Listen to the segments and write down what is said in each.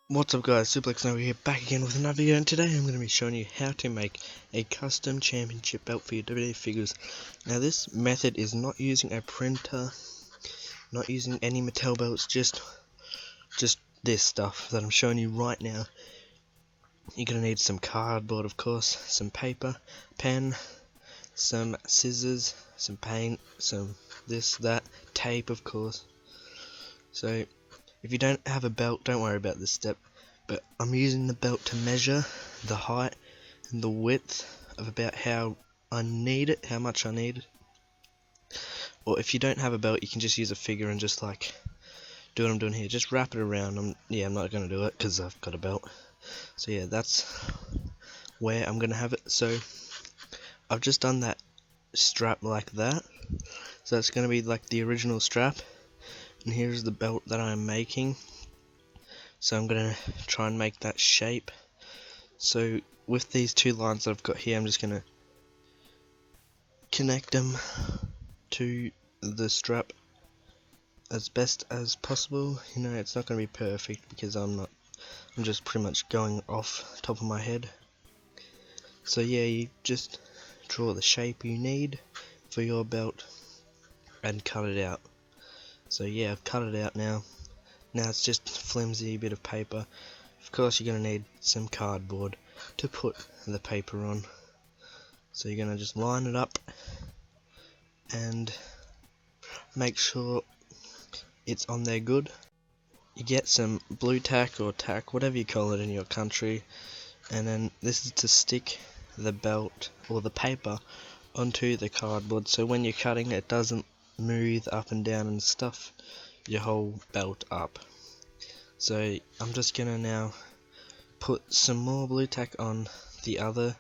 What's up guys, Suplex over here, back again with another video, and today I'm going to be showing you how to make a custom championship belt for your WWE figures. Now this method is not using a printer, not using any Mattel belts, just this stuff that I'm showing you right now. You're going to need some cardboard, of course, some paper, pen, some scissors, some paint, some this, that, tape of course. So if you don't have a belt, don't worry about this step, but I'm using the belt to measure the height and the width of about how I need it, how much I need it. Or if you don't have a belt, you can just use a figure and just like do what I'm doing here, just wrap it around. I'm not going to do it because I've got a belt. So yeah, that's where I'm going to have it. So I've just done that strap like that, so it's going to be like the original strap, and here's the belt that I'm making. So I'm going to try and make that shape. So with these two lines that I've got here, I'm just going to connect them to the strap as best as possible. You know, it's not going to be perfect because I'm just pretty much going off top of my head. So yeah, you just draw the shape you need for your belt and cut it out. So yeah, I've cut it out now. Now it's just flimsy bit of paper. Of course you're going to need some cardboard to put the paper on. So you're going to just line it up and make sure it's on there good. You get some blue tack or tack, whatever you call it in your country, and then this is to stick the belt or the paper onto the cardboard, so when you're cutting it doesn't move up and down and stuff your whole belt up. So I'm just gonna now put some more blue tack on the other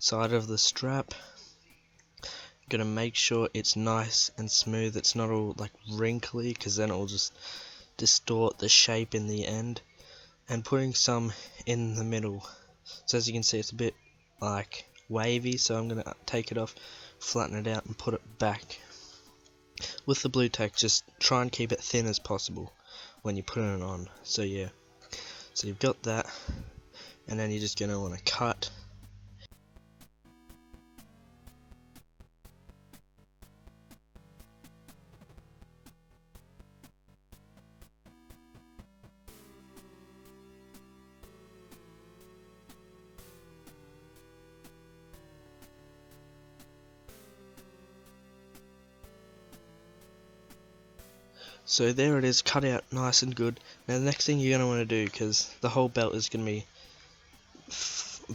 side of the strap. Gonna make sure it's nice and smooth, it's not all like wrinkly, because then it will just distort the shape in the end. And putting some in the middle, so as you can see it's a bit like wavy, so I'm gonna take it off, flatten it out and put it back. With the blue tack, just try and keep it thin as possible when you're putting it on. So yeah, so you've got that, and then you're just gonna want to cut. So there it is, cut out nice and good. Now the next thing you're going to want to do, because the whole belt is going to be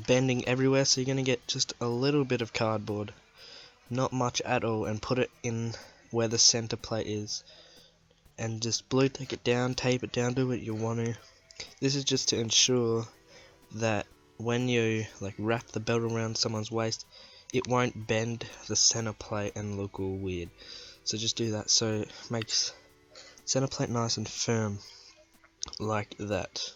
bending everywhere, so you're going to get just a little bit of cardboard, not much at all, and put it in where the center plate is, and just blue tack it down, tape it down, do what you want to. This is just to ensure that when you like wrap the belt around someone's waist, it won't bend the center plate and look all weird. So just do that, so it makes center plate nice and firm like that.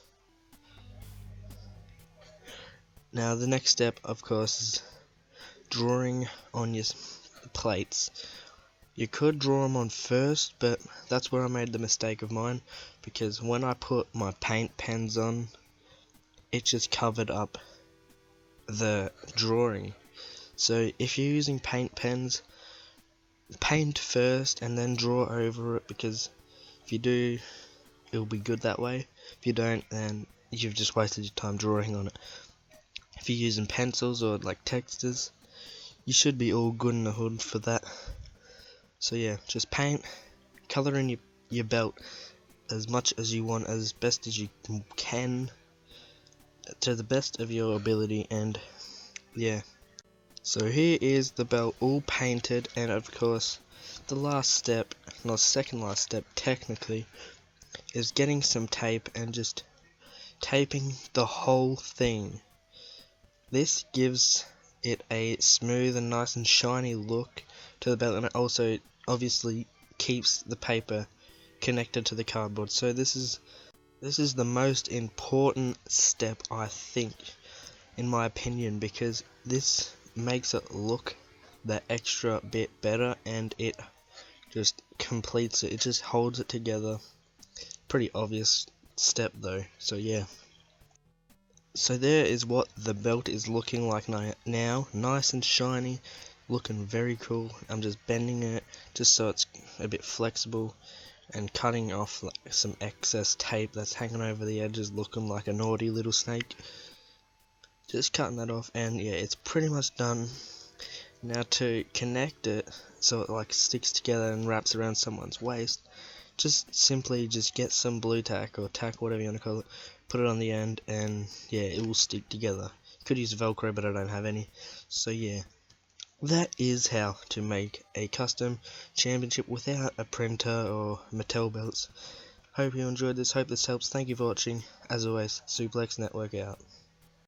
Now the next step, of course, is drawing on your plates. You could draw them on first, but that's where I made the mistake of mine, because when I put my paint pens on, it just covered up the drawing. So if you're using paint pens, paint first and then draw over it, because if you do, it'll be good that way. If you don't, then you've just wasted your time drawing on it. If you're using pencils or like textures, you should be all good in the hood for that. So yeah, just paint, color in your belt as much as you want, as best as you can, to the best of your ability, and yeah. So here is the belt all painted, and of course the last step, not second last step technically, is getting some tape and just taping the whole thing. This gives it a smooth and nice and shiny look to the belt, and it also obviously keeps the paper connected to the cardboard. So this is the most important step, I think, in my opinion, because this makes it look that extra bit better, and it just completes it. It just holds it together. Pretty obvious step though. So yeah. So there is what the belt is looking like now, nice and shiny, looking very cool. I'm just bending it just so it's a bit flexible and cutting off like some excess tape that's hanging over the edges, looking like a naughty little snake. Just cutting that off, and yeah, it's pretty much done. Now to connect it so it like sticks together and wraps around someone's waist, just simply just get some blue tack or tack, whatever you want to call it, put it on the end, and yeah, it will stick together. Could use Velcro, but I don't have any. So yeah, that is how to make a custom championship without a printer or Mattel belts. Hope you enjoyed this, hope this helps. Thank you for watching. As always, Suplex Network out.